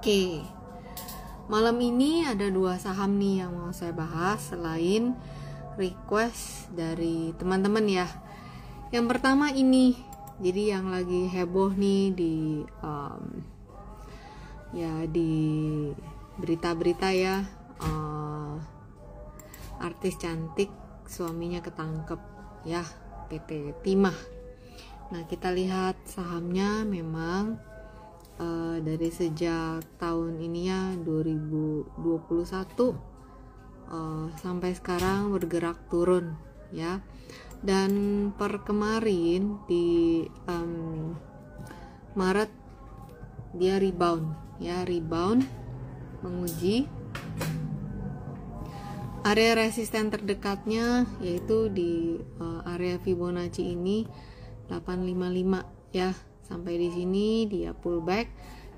Oke, malam ini ada dua saham nih yang mau saya bahas selain request dari teman-teman ya. Yang pertama ini, jadi yang lagi heboh nih di di berita-berita ya, artis cantik suaminya ketangkep ya, PT Timah. Nah, kita lihat sahamnya memang dari sejak tahun ini ya 2021 sampai sekarang bergerak turun ya, dan per kemarin di Maret dia rebound menguji area resisten terdekatnya, yaitu di area Fibonacci ini 855 ya. Sampai di sini dia pullback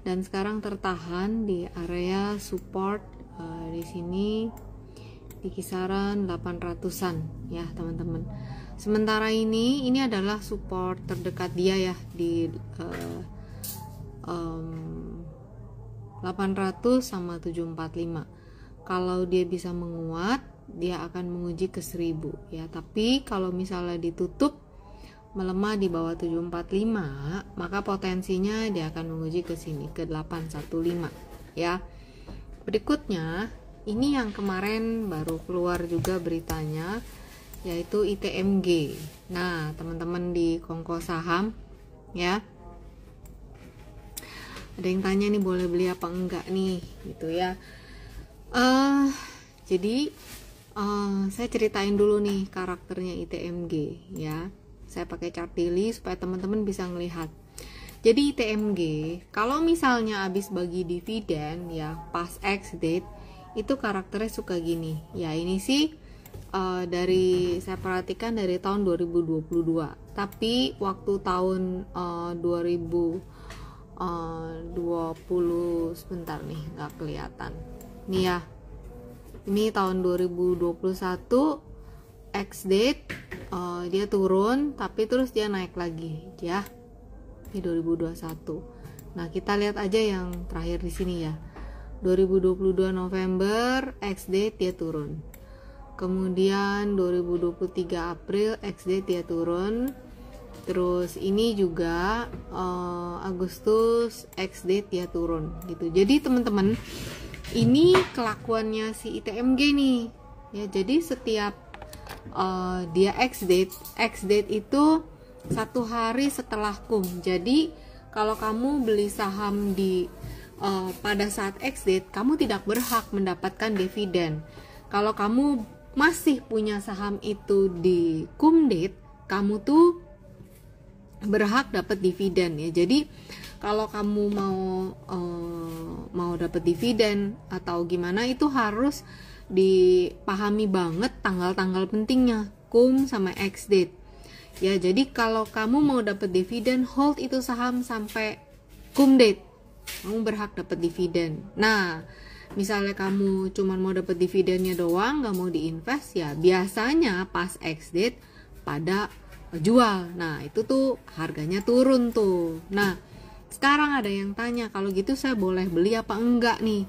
dan sekarang tertahan di area support di sini di kisaran 800-an ya teman-teman. Sementara ini adalah support terdekat dia ya di 800 sama 745. Kalau dia bisa menguat, dia akan menguji ke 1000 ya. Tapi kalau misalnya ditutup melemah di bawah 745, maka potensinya dia akan menguji ke sini ke 815 ya. Berikutnya, ini yang kemarin baru keluar juga beritanya, yaitu ITMG. Nah, teman-teman di Kongko Saham ya, ada yang tanya nih boleh beli apa enggak nih gitu ya. Jadi saya ceritain dulu nih karakternya ITMG ya. Saya pakai chart daily supaya teman-teman bisa ngelihat. Jadi ITMG kalau misalnya habis bagi dividen ya pas ex date, itu karakternya suka gini ya. Ini sih saya perhatikan dari tahun 2022, tapi waktu tahun 2020 sebentar nih nggak kelihatan nih ya. Ini tahun 2021 ex date dia turun, tapi terus dia naik lagi ya di 2021. Nah, kita lihat aja yang terakhir di sini ya. 2022 November ex date dia turun. Kemudian 2023 April ex date dia turun. Terus ini juga Agustus ex date dia turun gitu. Jadi teman-teman, ini kelakuannya si ITMG nih ya. Jadi setiap dia ex date itu 1 hari setelah kum. Jadi kalau kamu beli saham di pada saat ex date, kamu tidak berhak mendapatkan dividen. Kalau kamu masih punya saham itu di kum date, kamu tuh berhak dapat dividen ya. Jadi kalau kamu mau dapat dividen atau gimana, itu harus dipahami banget tanggal-tanggal pentingnya kum sama ex date ya. Jadi kalau kamu mau dapat dividen, hold itu saham sampai kum date, kamu berhak dapat dividen. Nah, misalnya kamu cuma mau dapat dividennya doang, nggak mau diinvest ya, biasanya pas ex date pada jual. Nah, itu tuh harganya turun tuh. Nah, sekarang ada yang tanya, kalau gitu saya boleh beli apa enggak nih?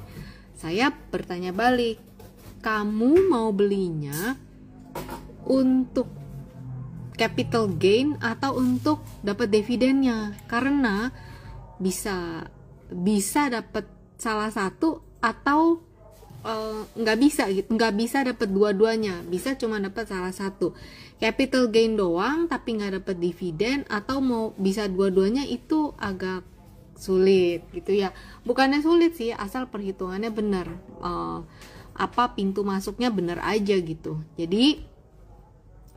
Saya bertanya balik, kamu mau belinya untuk capital gain atau untuk dapat dividennya? Karena bisa dapat salah satu atau nggak bisa gitu, nggak bisa dapat dua-duanya, bisa cuma dapat salah satu, capital gain doang tapi nggak dapat dividen, atau mau bisa dua-duanya itu agak sulit gitu ya. Bukannya sulit sih, asal perhitungannya benar, pintu masuknya bener aja gitu. Jadi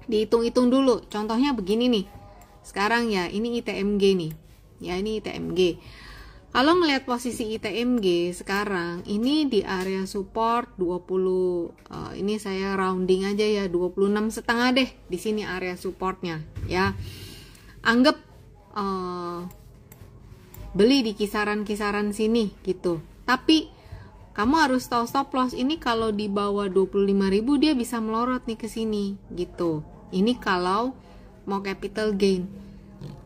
dihitung-hitung dulu. Contohnya begini nih. Sekarang ya, ini ITMG nih. Ya, ini ITMG. Kalau ngelihat posisi ITMG sekarang, ini di area support 20, ini saya rounding aja ya, 26,5 deh. Di sini area supportnya ya. Anggap beli di kisaran-kisaran sini gitu. Tapi kamu harus tahu stop loss ini, kalau di bawah 25.000 dia bisa melorot nih ke sini gitu. Ini kalau mau capital gain.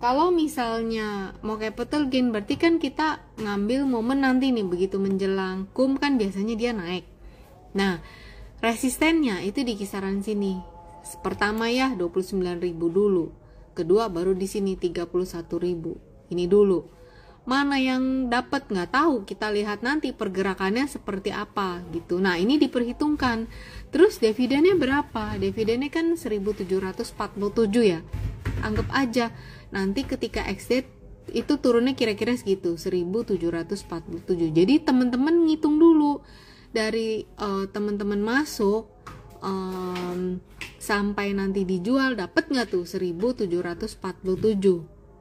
Kalau misalnya mau capital gain berarti kan kita ngambil momen nanti nih, begitu menjelang KUM kan biasanya dia naik. Nah, resistennya itu di kisaran sini. Pertama ya 29.000 dulu. Kedua baru di sini 31.000. Ini dulu. Mana yang dapat nggak tahu, kita lihat nanti pergerakannya seperti apa gitu. Nah, ini diperhitungkan. Terus dividennya berapa? Dividennya kan 1747 ya. Anggap aja nanti ketika exit itu turunnya kira-kira segitu, 1747. Jadi teman-teman ngitung dulu dari teman-teman masuk sampai nanti dijual dapat nggak tuh 1747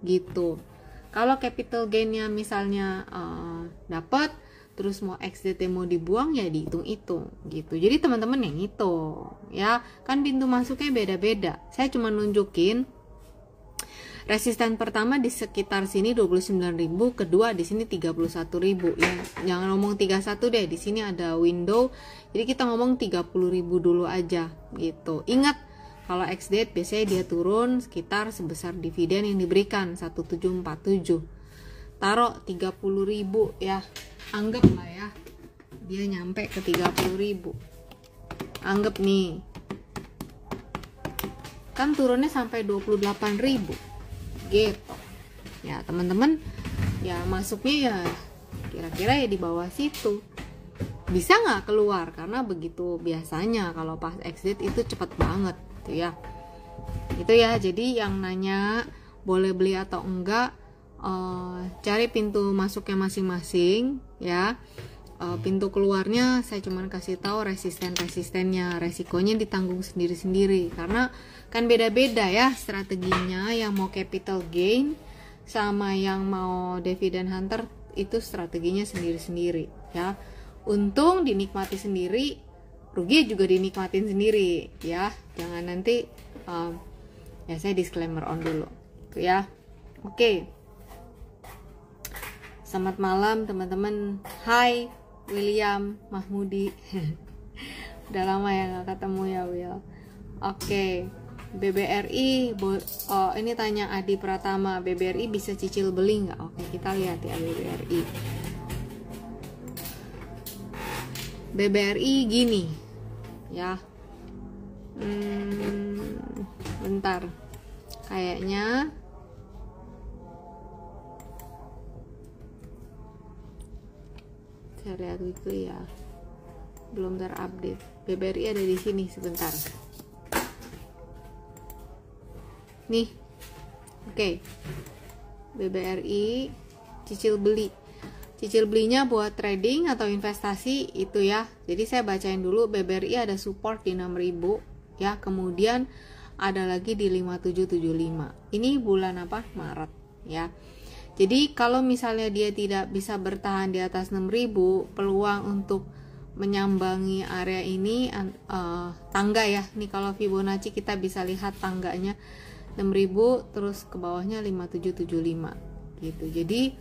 gitu. Kalau capital gainnya misalnya dapat, terus mau exit mau dibuang ya dihitung-hitung gitu. Jadi teman-teman yang hitung ya, kan pintu masuknya beda-beda. Saya cuma nunjukin resisten pertama di sekitar sini 29.000, kedua di sini 31.000 ya. Jangan ngomong 31 deh, di sini ada window. Jadi kita ngomong 30.000 dulu aja gitu. Ingat, kalau ex-date biasanya dia turun sekitar sebesar dividen yang diberikan 1747. Taruh 30.000 ya. Anggap lah ya dia nyampe ke 30.000. Anggap nih. Kan turunnya sampai 28.000. Gitu. Ya, teman-teman ya masuknya ya kira-kira ya di bawah situ. Bisa nggak keluar karena begitu biasanya kalau pas exit itu cepet banget gitu ya. Itu ya, jadi yang nanya boleh beli atau enggak, cari pintu masuknya masing-masing ya. Pintu keluarnya saya cuman kasih tahu resistennya, resikonya ditanggung sendiri-sendiri karena kan beda-beda ya strateginya. Yang mau capital gain sama yang mau dividend hunter itu strateginya sendiri-sendiri ya. Untung dinikmati sendiri, rugi juga dinikmatin sendiri ya. Jangan nanti ya saya disclaimer on dulu gitu ya. Oke. Selamat malam teman-teman. Hai William Mahmudi. Udah lama ya nggak ketemu ya Will. Oke. BBRI ini tanya Adi Pratama, BBRI bisa cicil beli nggak? Oke, kita lihat ya BBRI. BBRI gini ya. Bentar. Kayaknya saya lihat weekly ya, belum terupdate. BBRI ada di sini sebentar nih. Oke. BBRI cicil belinya buat trading atau investasi itu ya. Jadi saya bacain dulu. BBRI ada support di 6.000 ya, kemudian ada lagi di 5775. Ini bulan apa? Maret ya. Jadi kalau misalnya dia tidak bisa bertahan di atas 6.000, peluang untuk menyambangi area ini tangga ya. Nih kalau Fibonacci kita bisa lihat tangganya 6.000 terus ke bawahnya 5775 gitu. Jadi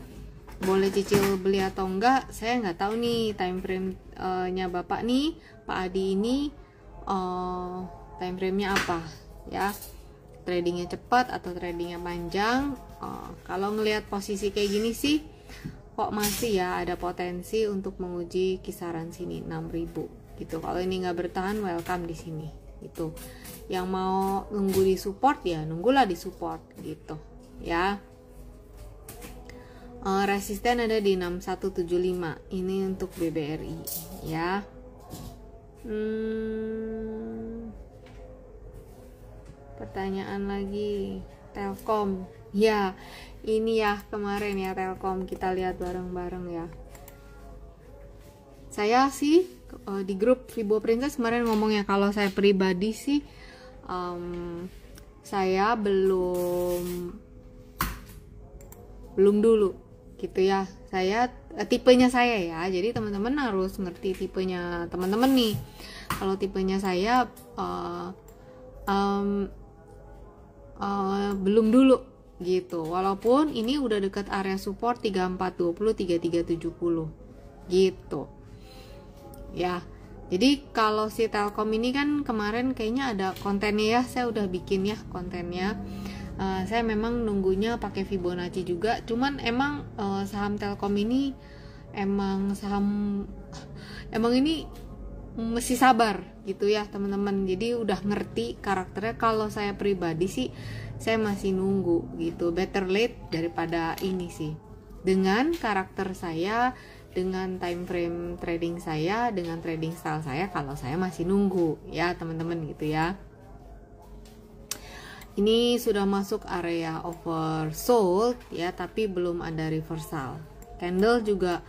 boleh cicil beli atau enggak, saya nggak tahu nih time frame nya Bapak nih, Pak Adi ini time frame nya apa ya, tradingnya cepat atau tradingnya panjang. Kalau ngelihat posisi kayak gini sih kok masih ya ada potensi untuk menguji kisaran sini 6.000 gitu. Kalau ini nggak bertahan, welcome di sini gitu. Yang mau nunggu di support ya nunggulah di support gitu ya. Resisten ada di 6175. Ini untuk BBRI ya. Pertanyaan lagi, Telkom ya. Ini ya kemarin ya Telkom kita lihat bareng-bareng ya. Saya sih di grup Fibo Princess kemarin ngomongnya, kalau saya pribadi sih saya belum dulu gitu ya. Saya tipenya saya ya, jadi teman-teman harus ngerti tipenya teman-teman nih. Kalau tipenya saya belum dulu gitu, walaupun ini udah dekat area support 3420 3370 gitu ya. Jadi kalau si Telkom ini kan kemarin kayaknya ada kontennya ya, saya udah bikin ya kontennya. Saya memang nunggunya pakai Fibonacci juga, cuman emang saham Telkom ini emang ini mesti sabar gitu ya teman-teman. Jadi udah ngerti karakternya. Kalau saya pribadi sih saya masih nunggu gitu, better late daripada ini sih. Dengan karakter saya, dengan time frame trading saya, dengan trading style saya, kalau saya masih nunggu ya teman-teman gitu ya. Ini sudah masuk area oversold ya, tapi belum ada reversal. Candle juga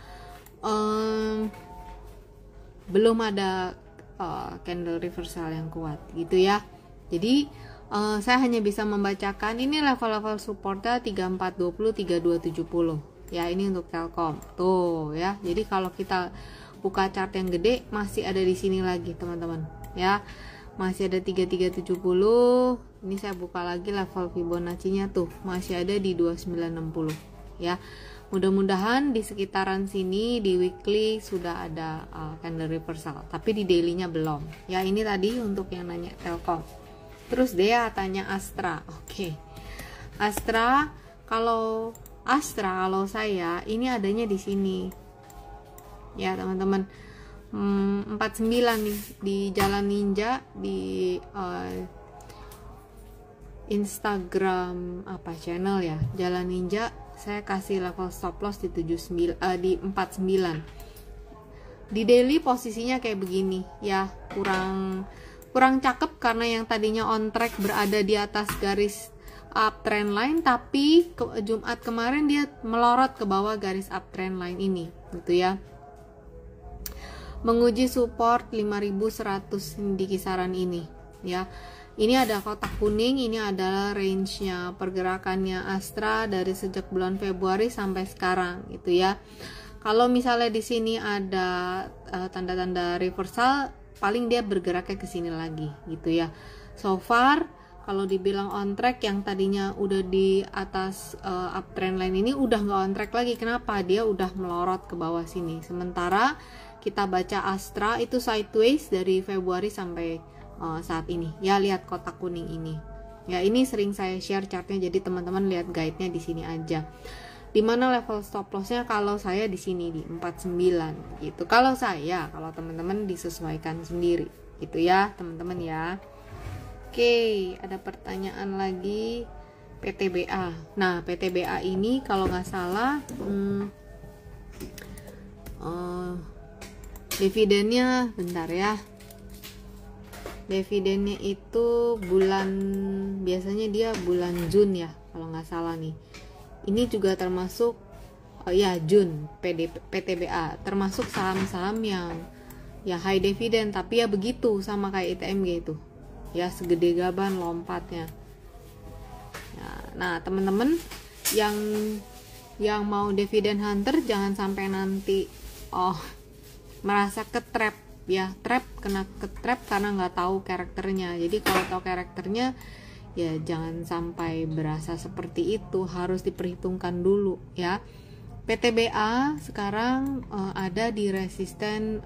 belum ada candle reversal yang kuat gitu ya. Jadi saya hanya bisa membacakan ini level-level supportnya 3420, 3270 ya, ini untuk Telkom tuh ya. Jadi kalau kita buka chart yang gede masih ada di sini lagi teman-teman ya, masih ada 3370. Ini saya buka lagi level Fibonacci-nya tuh masih ada di 2960 ya. Mudah-mudahan di sekitaran sini di weekly sudah ada candle reversal, tapi di dailynya belum ya. Ini tadi untuk yang nanya Telkom. Terus dia tanya Astra. Oke. Astra, kalau saya ini adanya di sini ya teman-teman. 49 nih di Jalan Ninja di Instagram apa channel ya, Jalan Ninja. Saya kasih level stop loss di 49 di 49. Di daily posisinya kayak begini ya, kurang cakep karena yang tadinya on track berada di atas garis uptrend line, tapi Jumat kemarin dia melorot ke bawah garis uptrend line ini gitu ya. Menguji support 5100 di kisaran ini ya. Ini ada kotak kuning, ini adalah range-nya pergerakannya Astra dari sejak bulan Februari sampai sekarang gitu ya. Kalau misalnya di sini ada tanda-tanda reversal, paling dia bergeraknya ke sini lagi gitu ya. So far kalau dibilang on track, yang tadinya udah di atas uptrend line ini udah nggak on track lagi. Kenapa? Dia udah melorot ke bawah sini. Sementara kita baca Astra itu sideways dari Februari sampai saat ini ya. Lihat kotak kuning ini ya, ini sering saya share chartnya, jadi teman-teman lihat guide-nya di sini aja. Dimana level stop loss-nya kalau saya di sini di 49 gitu. Kalau teman-teman disesuaikan sendiri gitu ya teman-teman ya. Oke, ada pertanyaan lagi PTBA. Nah, PTBA ini kalau nggak salah dividennya bentar ya. Dividennya itu biasanya dia bulan Juni ya kalau nggak salah nih. Ini juga termasuk Jun PTBA, termasuk saham-saham yang ya high dividend, tapi ya begitu sama kayak ITMG itu ya, segede gaban lompatnya ya. Nah teman-teman yang mau dividend hunter jangan sampai nanti merasa ke trap ya, kena ke trap karena nggak tahu karakternya. Jadi kalau tahu karakternya ya jangan sampai berasa seperti itu, harus diperhitungkan dulu ya. PTBA sekarang ada di resisten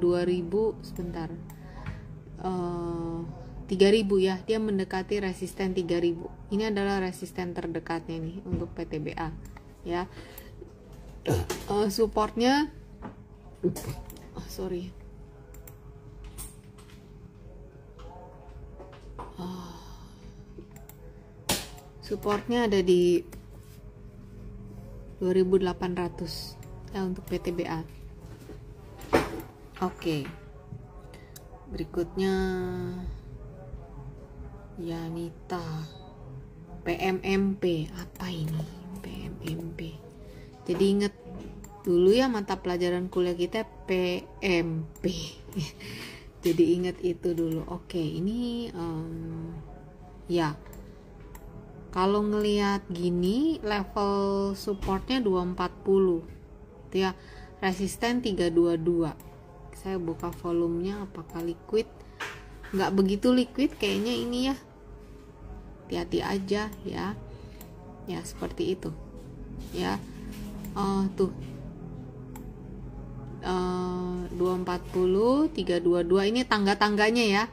2000 sebentar 3000 ya, dia mendekati resisten 3000. Ini adalah resisten terdekatnya nih untuk PTBA ya. Supportnya supportnya ada di 2800 ya untuk PTBA. Oke. Berikutnya Yanita PMMP. Apa ini PMMP? Jadi ingat dulu ya mata pelajaran kuliah kita PMP. Jadi ingat itu dulu. Oke, ini ya kalau ngelihat gini level supportnya 240 itu ya, resisten 322. Saya buka volumenya apakah liquid, nggak begitu liquid kayaknya ini ya, hati-hati aja ya seperti itu ya. Tuh 240 322 ini tangga-tangganya ya.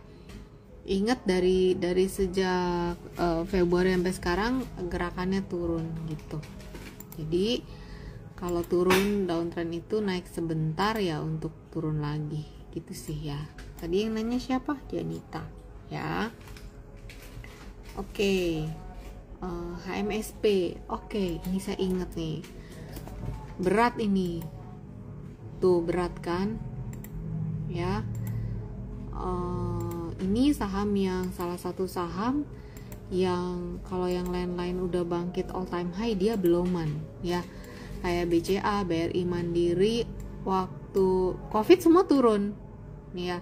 ingat dari sejak Februari sampai sekarang gerakannya turun gitu. Jadi kalau turun downtrend itu naik sebentar ya untuk turun lagi gitu sih ya. Tadi yang nanya siapa? Janita ya. Oke. HMSP. Oke, ini saya ingat nih. Berat ini. Tuh berat kan? Ya. Ini saham yang salah satu saham yang kalau yang lain-lain udah bangkit all time high, dia beloman ya. Kayak BCA, BRI Mandiri waktu Covid semua turun nih ya.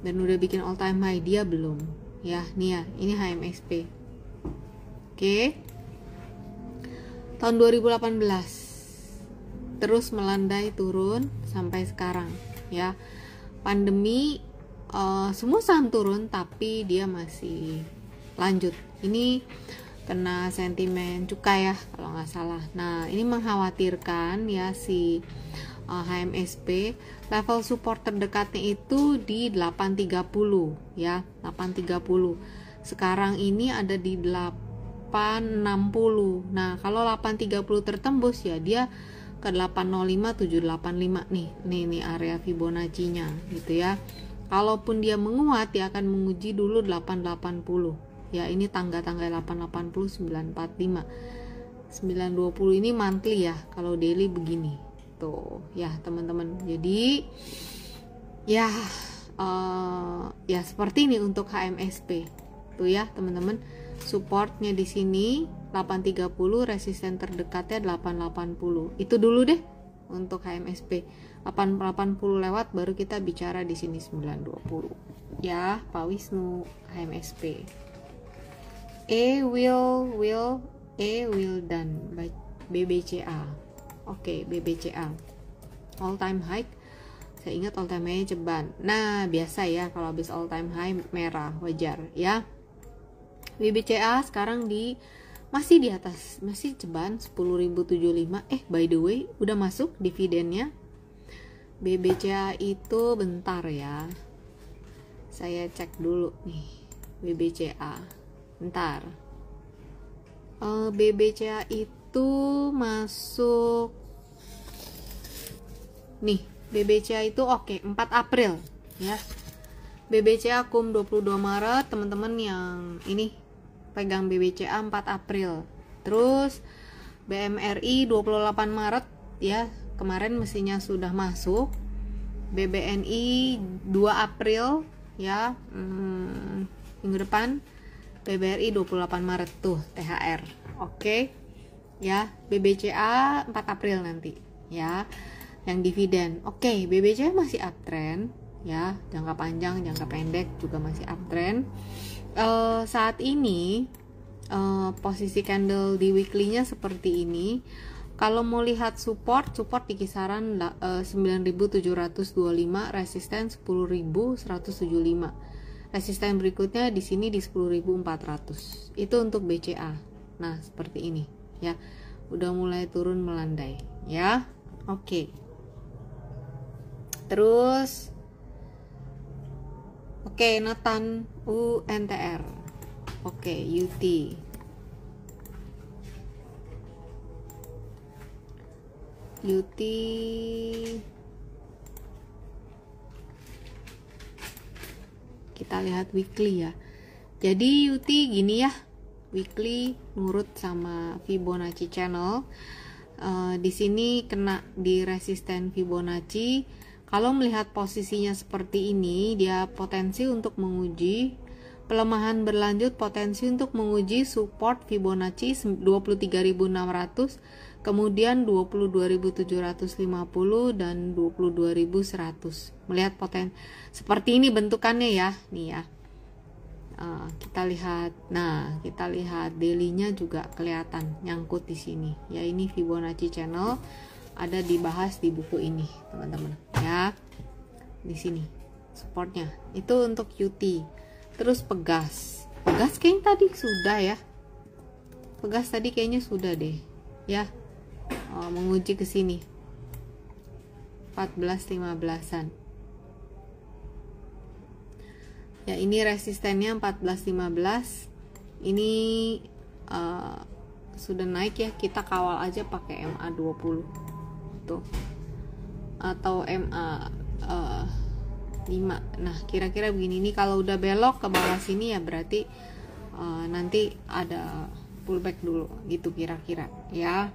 Dan udah bikin all time high, dia belum ya. Nih ya, ini HMSP. Oke. Tahun 2018 terus melandai turun sampai sekarang ya. Pandemi semua saham turun tapi dia masih lanjut. Ini kena sentimen cukai ya kalau nggak salah. Nah ini mengkhawatirkan ya si HMSP. Level support terdekatnya itu di 830 ya, 830. Sekarang ini ada di 860. Nah kalau 830 tertembus ya dia ke 805 785 nih area Fibonacci-nya gitu ya. Kalaupun dia menguat, dia akan menguji dulu 880. Ya, ini tangga-tangga 880, 945. 920 ini monthly ya, kalau daily begini. Tuh, ya teman-teman. Jadi ya ya seperti ini untuk HMSP. Tuh ya, teman-teman. Supportnya di sini 830, resisten terdekatnya 880. Itu dulu deh untuk HMSP. 880 lewat baru kita bicara di sini 920 ya Pak Wisnu. HMSP will done by BBCA. Oke, BBCA all time high. Saya ingat all time high ceban. Nah biasa ya kalau habis all time high merah, wajar ya. BBCA sekarang masih di atas, masih ceban 10.075. By the way udah masuk dividennya. BBCA itu bentar ya, saya cek dulu nih BBCA bentar. BBCA itu masuk nih, BBCA itu oke, 4 April ya. BBCA KUM 22 Maret teman-teman yang ini pegang BBCA 4 April. Terus BMRI 28 Maret ya, kemarin mestinya sudah masuk. BBNI 2 April ya, minggu depan. BBRI 28 Maret tuh THR. Oke. Ya, BBCA 4 April nanti ya, yang dividen. Oke, BBCA masih uptrend ya, jangka panjang, jangka pendek juga masih uptrend. Saat ini posisi candle di weekly-nya seperti ini. Kalau mau lihat support di kisaran 9.725, resisten 10.175. Resisten berikutnya di sini di 10.400. Itu untuk BCA. Nah, seperti ini ya. Udah mulai turun melandai ya. Oke. Terus Nathan UNTR. UT. Kita lihat weekly ya. Jadi UT gini ya, weekly nurut sama Fibonacci channel. Di sini kena di resisten Fibonacci. Kalau melihat posisinya seperti ini, dia potensi untuk menguji pelemahan berlanjut, potensi untuk menguji support Fibonacci 23.600, kemudian 22.750 dan 22.100. Melihat seperti ini bentukannya ya, nih ya. Kita lihat, kita lihat daily-nya juga kelihatan nyangkut di sini. Ya, ini Fibonacci channel ada dibahas di buku ini, teman-teman. Ya, di sini supportnya. Itu untuk UT. Terus Pegas kayaknya tadi sudah ya. Pegas tadi kayaknya sudah deh, ya. Menguji ke sini 14-15an. Ya, ini resistennya 1415. Ini sudah naik ya, kita kawal aja pakai MA20 tuh, atau MA 5. Nah, kira-kira begini. Ini kalau udah belok ke bawah sini ya berarti nanti ada pullback dulu gitu kira-kira ya.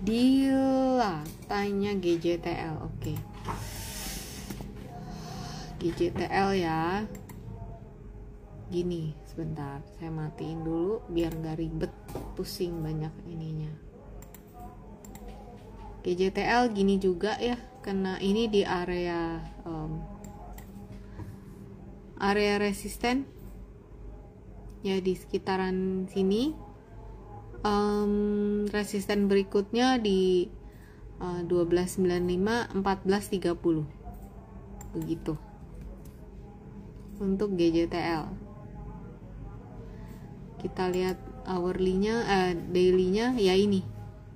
Deal lah, tanya GJTL. Oke. GJTL ya. Gini, sebentar, saya matiin dulu biar nggak ribet, pusing banyak ininya. GJTL gini juga ya, karena ini di area area resisten ya, di sekitaran sini. Resisten berikutnya di 1295, 1430 begitu untuk GJTL. Kita lihat hourly-nya, daily-nya ya ini.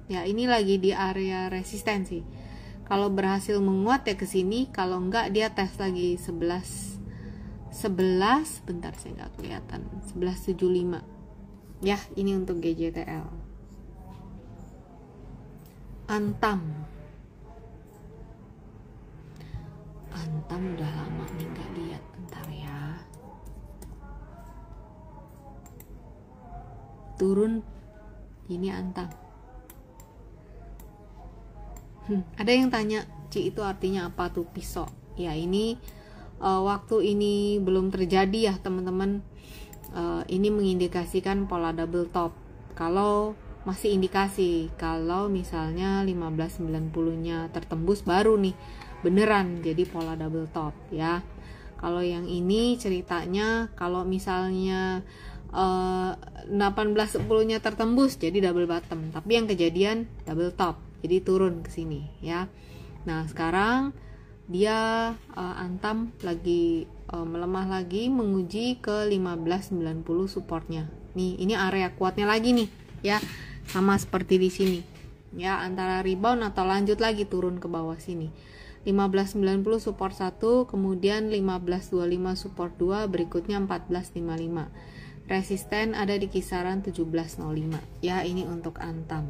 Ya, ini lagi di area resistensi. Kalau berhasil menguat ya ke sini, kalau enggak dia tes lagi 11, bentar saya nggak kelihatan. 1175. Ya, ini untuk GJTL. Antam udah lama nih nggak lihat, bentar ya. Turun ini Antam. Ada yang tanya, Ci, itu artinya apa tuh pisau? Ya, ini waktu ini belum terjadi ya teman-teman. Ini mengindikasikan pola double top. Kalau masih indikasi, kalau misalnya 1590-nya tertembus baru nih beneran jadi pola double top ya. Kalau yang ini ceritanya kalau misalnya 1810-nya tertembus jadi double bottom, tapi yang kejadian double top, jadi turun ke sini ya. Nah, sekarang dia Antam lagi melemah lagi, menguji ke 1590 supportnya. Nih, ini area kuatnya lagi nih ya, sama seperti di sini ya, antara rebound atau lanjut lagi turun ke bawah sini. 1590 support 1, kemudian 1525 support 2, berikutnya 1455. Resisten ada di kisaran 1705 ya, ini untuk Antam.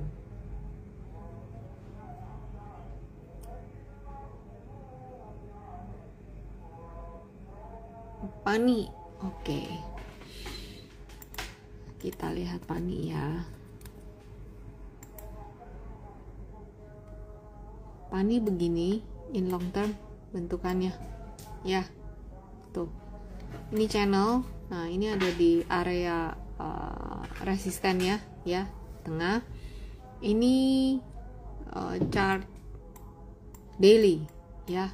Pani, oke. Kita lihat Pani ya. Pani begini in long term bentukannya ya, tuh. Ini channel. Nah, ini ada di area resisten ya, tengah. Ini chart daily ya.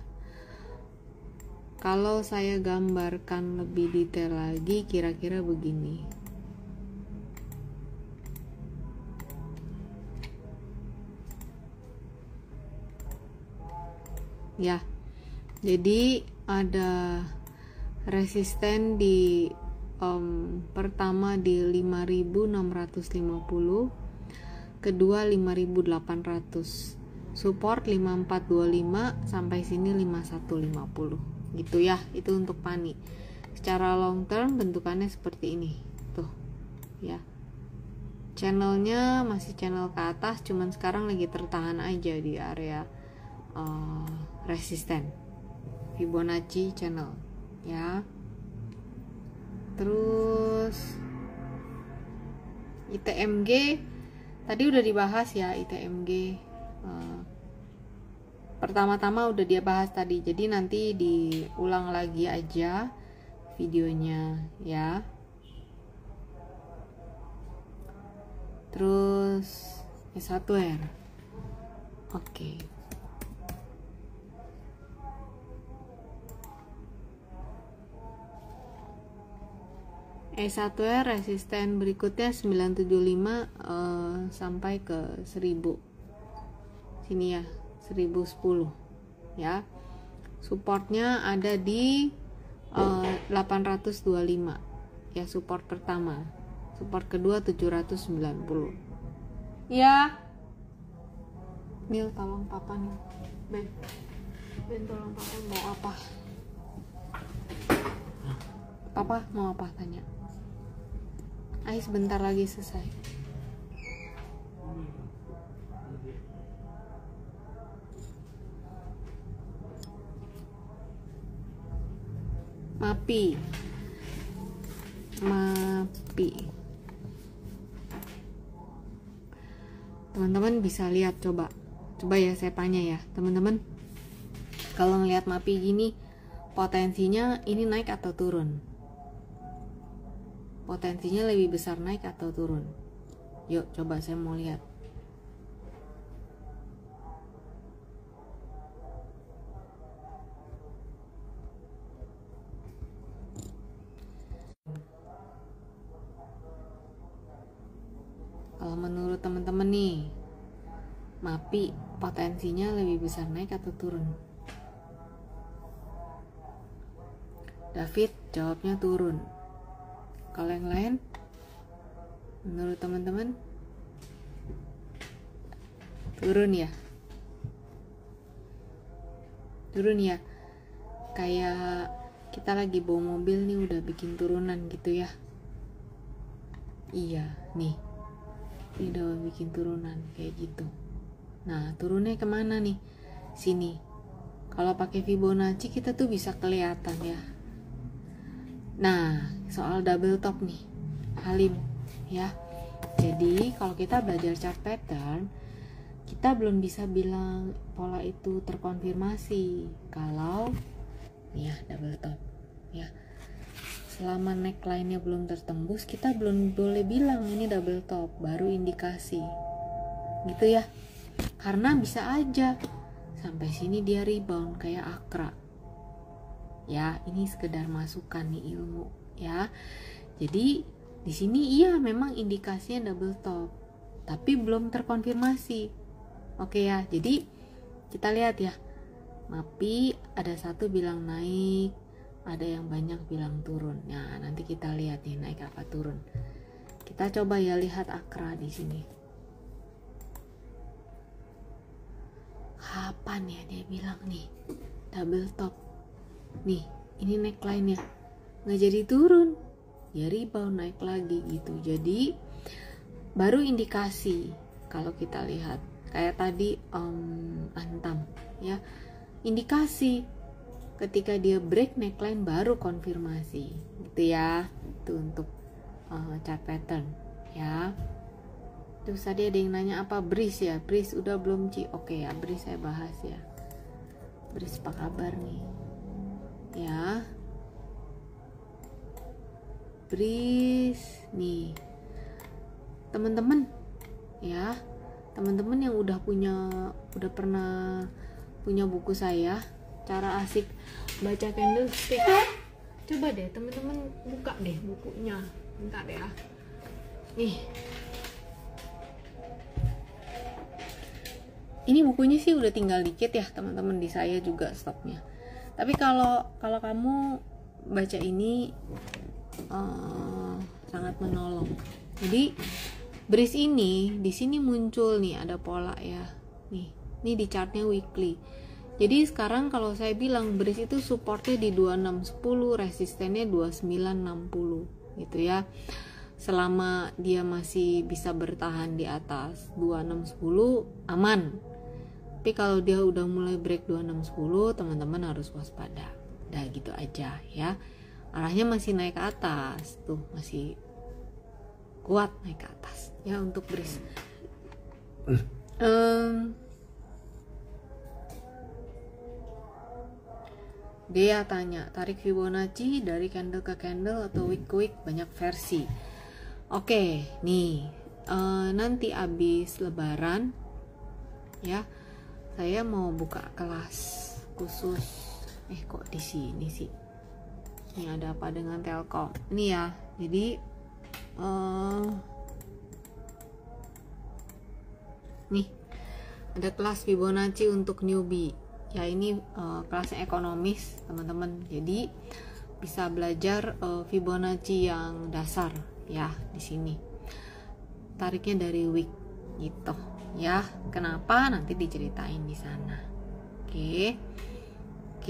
Kalau saya gambarkan lebih detail lagi, kira-kira begini. Ya, jadi ada resisten di pertama di 5650, kedua 5800, support 5425 sampai sini 5150 gitu ya. Itu untuk Pani. Secara long term bentukannya seperti ini tuh ya. Channelnya masih channel ke atas, cuman sekarang lagi tertahan aja di area resisten Fibonacci channel ya. Terus ITMG tadi udah dibahas ya. ITMG pertama-tama udah dia bahas tadi, jadi nanti diulang lagi aja videonya ya. Terus S1R, oke. S1R resisten berikutnya 975 sampai ke 1000 sini ya, 1010 ya. Supportnya ada di 825 ya, support pertama. Support kedua 790 ya. Mil, tolong papa nih. Ben tolong papa mau apa. Apa mau apa tanya? Ayo sebentar lagi selesai. MAPI. Teman-teman bisa lihat, coba ya saya tanya ya teman-teman, kalau ngelihat MAPI gini potensinya ini naik atau turun? Potensinya lebih besar naik atau turun? Yuk coba saya mau lihat. Kalau menurut teman-teman nih, MAPI potensinya lebih besar naik atau turun? David jawabnya turun. Kalau yang lain, menurut teman-teman turun ya? Turun ya? Kayak kita lagi bawa mobil nih udah bikin turunan gitu ya? Iya nih, ini udah bikin turunan kayak gitu. Nah turunnya kemana nih? Sini. Kalau pakai Fibonacci kita tuh bisa kelihatan ya. Nah soal double top nih Halim ya, jadi kalau kita belajar chart pattern kita belum bisa bilang pola itu terkonfirmasi kalau nih ya double top ya. Selama neckline-nya belum tertembus kita belum boleh bilang ini double top, baru indikasi gitu ya, karena bisa aja sampai sini dia rebound kayak Akra ya. Ini sekedar masukan nih ilmu ya. Jadi di sini iya memang indikasinya double top tapi belum terkonfirmasi. Oke ya, jadi kita lihat ya, MAPI ada satu bilang naik, ada yang banyak bilang turun. Nah nanti kita lihat nih naik apa turun. Kita coba ya lihat Akra di sini. Kapan ya dia bilang nih double top? Nih ini neckline nya nggak jadi turun, ya rebound naik lagi gitu. Jadi baru indikasi kalau kita lihat kayak tadi Antam ya, indikasi ketika dia break neckline baru konfirmasi gitu ya. Itu untuk chart pattern ya. Terus tadi ada yang nanya apa Bris ya, Bris udah belum Ci? Oke ya, Bris saya bahas ya. Bris apa kabar nih ya? Bris nih teman-teman ya, teman-teman yang udah pernah punya buku saya cara asik baca candlestick, coba deh teman-teman buka deh bukunya, bentar ya. Nih ini bukunya sih udah tinggal dikit ya teman-teman, di saya juga stoknya. Tapi kalau kamu baca ini sangat menolong. Jadi Bris ini di sini muncul nih ada pola ya. Nih, ini di chartnya weekly. Jadi sekarang kalau saya bilang Bris itu supportnya di 2610, resistennya 2960 gitu ya. Selama dia masih bisa bertahan di atas 2610 aman. Tapi kalau dia udah mulai break 2610, teman-teman harus waspada. Udah gitu aja ya. Arahnya masih naik ke atas, tuh masih kuat naik ke atas ya untuk Bris. Dia tanya, tarik Fibonacci dari candle ke candle atau week ke week, banyak versi. Oke, nih nanti abis Lebaran ya, saya mau buka kelas khusus. Kok di sini sih? Ini ada apa dengan Telkom? Ini ya, jadi nih ada kelas Fibonacci untuk newbie. Ya ini kelasnya ekonomis teman-teman. Jadi bisa belajar Fibonacci yang dasar ya di sini. Tariknya dari week gitu ya. Kenapa nanti diceritain di sana. Oke.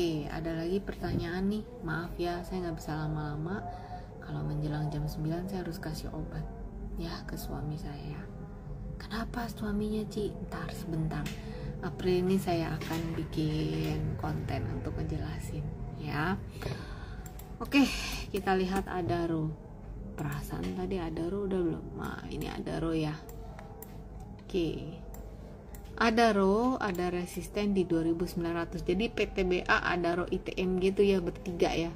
Oke, ada lagi pertanyaan nih. Maaf ya, saya nggak bisa lama-lama. Kalau menjelang jam 9 saya harus kasih obat ya ke suami saya. Kenapa suaminya, Ci? Ntar sebentar. April ini saya akan bikin konten untuk ngejelasin ya. Oke, kita lihat Adaro. Perasaan tadi Adaro udah belum? Nah, ini Adaro ya. Oke. Adaro ada resisten di 2900. Jadi PTBA Adaro ITM gitu ya, bertiga ya.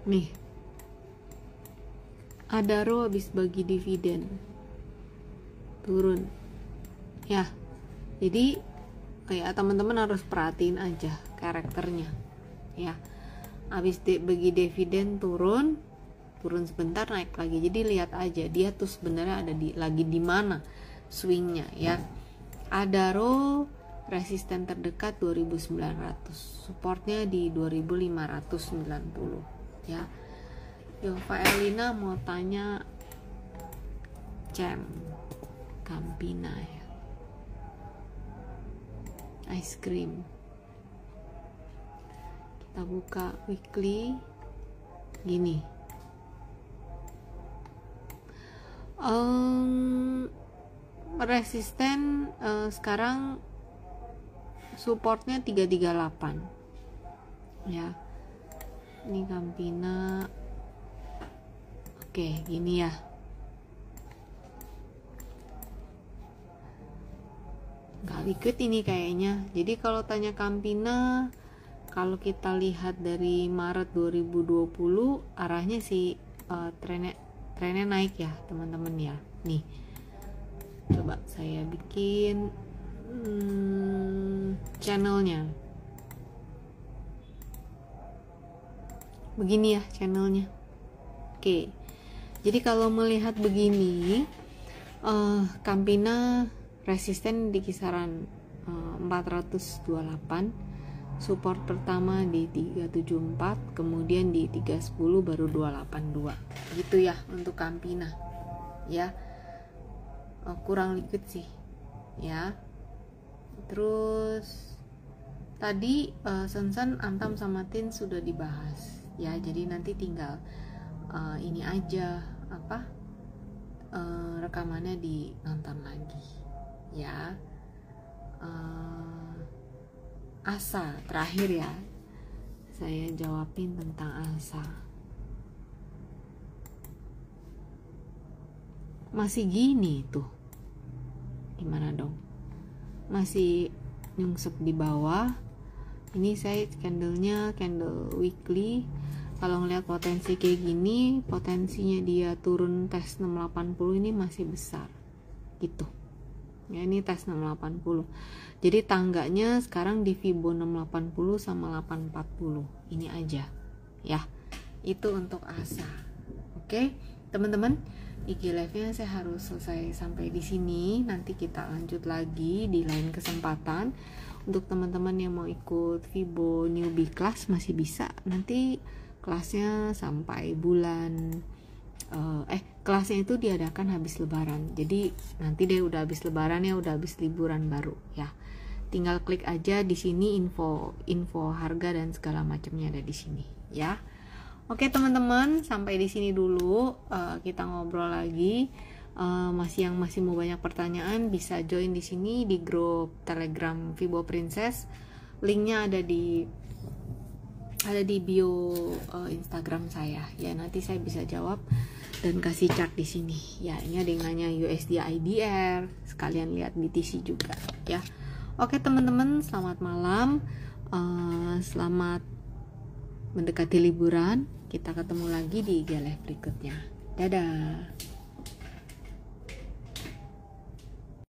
Nih. Adaro habis bagi dividen. Turun. Ya. Jadi kayak teman-teman harus perhatiin aja karakternya. Ya. Habis bagi dividen turun sebentar naik lagi. Jadi lihat aja dia tuh sebenarnya ada lagi di mana swingnya ya. Adaro resisten terdekat 2900, supportnya di 2590 ya. Yova Elina mau tanya Campina ya, ice cream. Kita buka weekly gini. Resisten sekarang supportnya 338 ya. Ini Campina. Oke, gini ya. Nggak liquid ini kayaknya. Jadi kalau tanya Campina, kalau kita lihat dari Maret 2020 arahnya sih trennya naik ya teman-teman ya. Nih, coba saya bikin channelnya. Begini ya channelnya. Oke, jadi kalau melihat begini, Campina resisten di kisaran 428, support pertama di 374, kemudian di 310, baru 282 gitu ya untuk Campina ya. Kurang liquid sih ya. Terus tadi Sensen, Antam sama Tin sudah dibahas ya, jadi nanti tinggal ini aja rekamannya nonton lagi ya. Asa terakhir ya, saya jawabin tentang Asa. Masih gini tuh, gimana dong? Masih nyungsep di bawah. Ini saya candlenya candle weekly. Kalau ngeliat potensi kayak gini, potensinya dia turun tes 680 ini masih besar gitu ya. Ini tes 680, jadi tangganya sekarang di Fibo 680 sama 840 ini aja ya. Itu untuk Asa. Oke teman-teman, IG live-nya saya harus selesai sampai di sini. Nanti kita lanjut lagi di lain kesempatan. Untuk teman-teman yang mau ikut Fibo newbie class masih bisa. Nanti kelasnya sampai bulan kelasnya itu diadakan habis lebaran. Jadi nanti deh udah habis lebaran ya, udah habis liburan baru ya. Tinggal klik aja di sini info harga dan segala macamnya ada di sini ya. Oke teman-teman, sampai di sini dulu. Kita ngobrol lagi. Masih mau banyak pertanyaan bisa join di sini di grup Telegram Fibo Princess. Linknya ada di bio Instagram saya ya. Nanti saya bisa jawab dan kasih chart di sini ya. Ini ada yang nanya USD IDR, sekalian lihat BTC juga ya. Oke teman-teman, selamat malam, selamat mendekati liburan. Kita ketemu lagi di IG live berikutnya. Dadah.